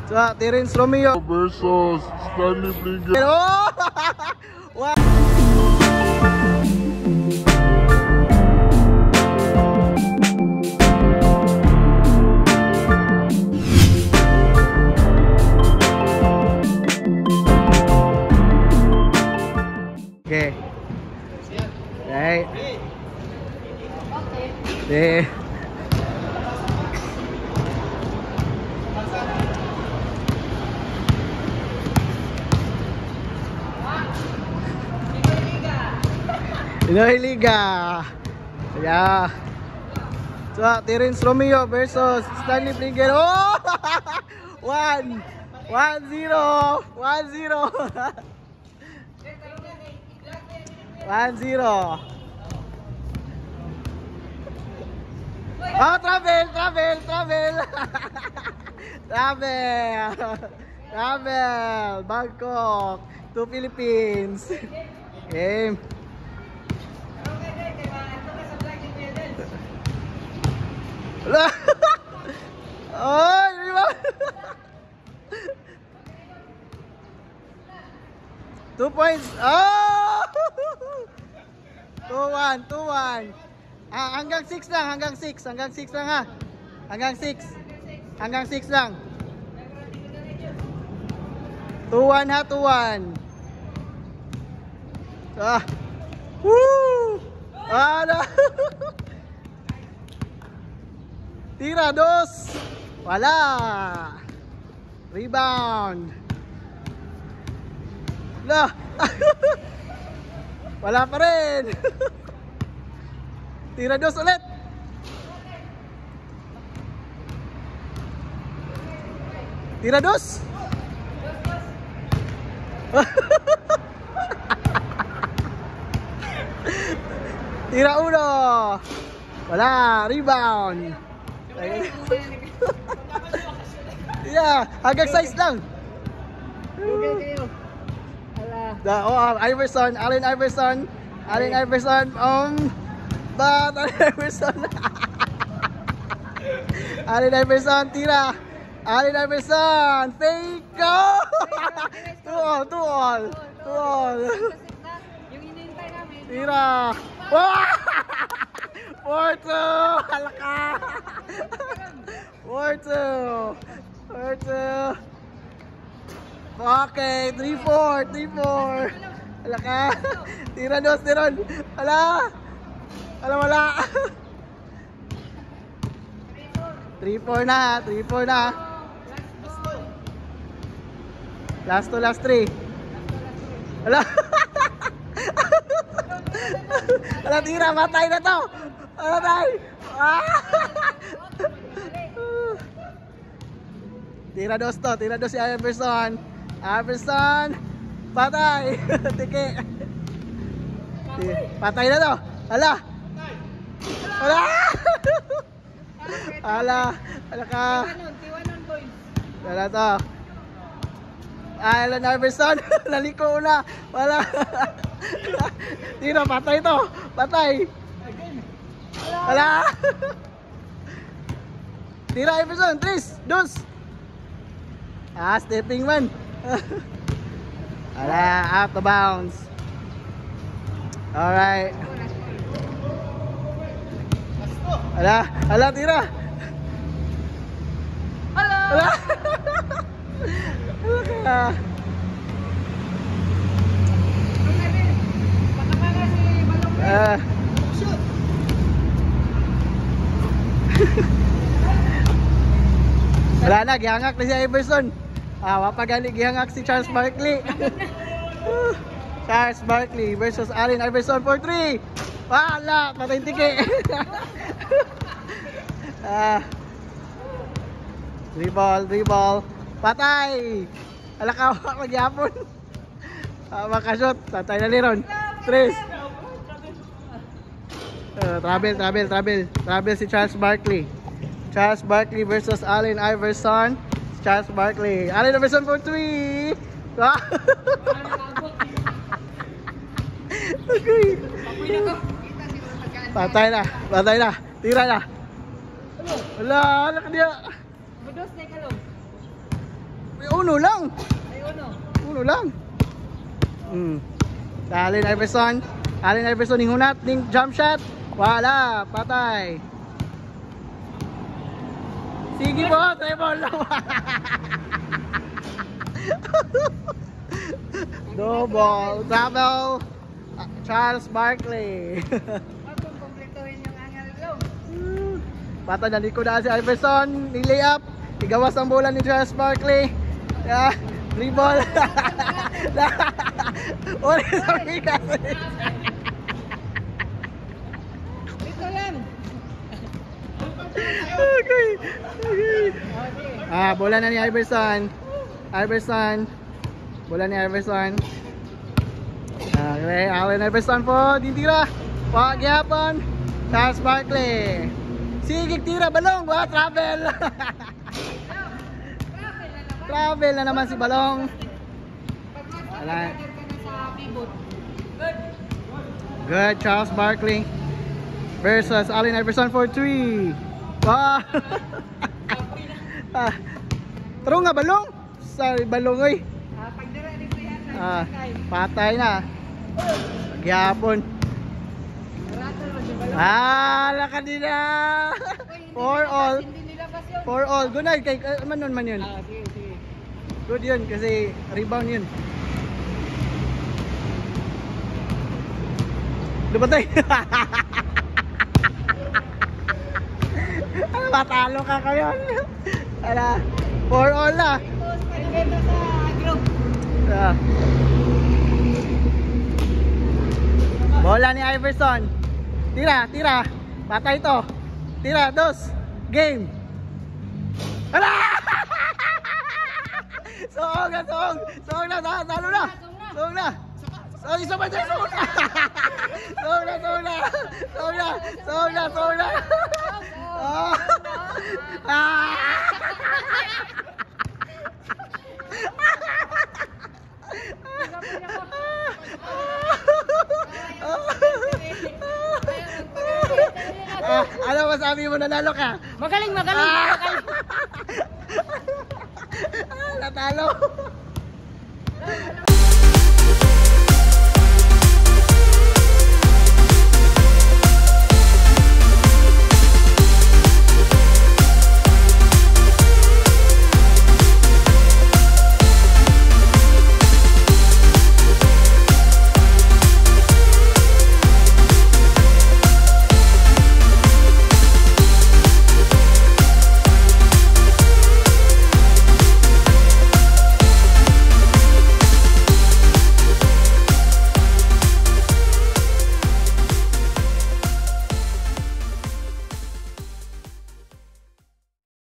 Sa Terence Romeo versus Stanley Blinken. Oh! Wow! Okay. Right. Okay. Pinoy Liga. Yeah. So, Terence Romeo versus Stanley Blinken. Oh! 1-0. 1-0. Oh, travel. Bangkok to Philippines. Game. Oh, diba? 2 points. Oh! 2-1. Hanggang 6 lang, hanggang 6 lang ha. Hanggang 6 lang. 2-1 ha, 2-1. Woo! No. Tira, 2. Wala. Rebound. Lah. Wala pa rin. Tira, 2 ulit. Tira, 2. Tira, 1. Wala. Rebound. Yeah, hanggang 6 lang. Iverson, Allen Iverson. Allen Iverson, tira. Allen Iverson, fake go! 2 all. Yung hinihintay namin. Tira. 4-2. Halaka. 4-2. Okay, 3-4. Halaka. Tira, 2, Teron. Wala. 3-4 na. Last 3. Wala. Wala, tira. Matay na to. Tira, 2 si Iverson. Patay. Tiki. Patay na to. Wala ka. Wala to. Allen Iverson. Naliko na. Wala. Tira, patay to. Wala. Tira, Iverson. 3, 2. Stepping man. Wala, out of bounds. Alright. Wala, tira. Wala. Wala na, gihangak na si Iverson. Wapagali gihangak si Charles Barkley. Charles Barkley versus Allen Iverson for 3. Wala, patay tiki. 3 ball. Patay. Alaka, magyapon. Makashot, tatay na liron. 3. Travel si Charles Barkley. Charles Barkley versus Allen Iverson. Charles Barkley. Allen Iverson for 3. Okay. Patay na. Tira na. Wala ka dia. Budos na kalong. Uno lang. Ay, uno. Uno lang. Allen Iverson. Allen Iverson ning hunat ning jump shot. Wala, patay. Sige po, treble lang. Double, double. Charles Barkley. Kung kumpletuhin yung angal ko. Patay na likod na si Iverson. Ni layup. Igawas ang bola ni Charles Barkley. Yeah, dribble. Ulit sa bigas. Dito lang. Okay. Bola na ni Iverson. Iverson. Bola ni Iverson. Okay, Allen Iverson po. Dintira. Pagyapon. Charles Barkley. Sige, tira balong. Travel. Travel na naman si balong. Wala. Pag ka na sa pivot. Good. Good, Charles Barkley versus Allen Iverson for 3. Wow. Taro nga balong. Sorry balong oy. Pagdara dito yan. Patay na. Gyapon. Rattle mo siya balong. Lakadina. For all. Hindi nilabas yun. For all. Good night kay man yun. Sige, sige. Good yun kasi rebound yun. Dumatay. Matalo ka kayo. Ala, for all na. Pagdara sa group. Bola ni Iverson. Tira, tira. Patay to. Tira, dos. Game. Ala! Song na, song. Song na, talo na. Song na. Song, isa pa dyan, song na. Song na, song na. Song na, song na, song na. Ano masabi mo, nanalo ka? Magaling, magaling. Natalo.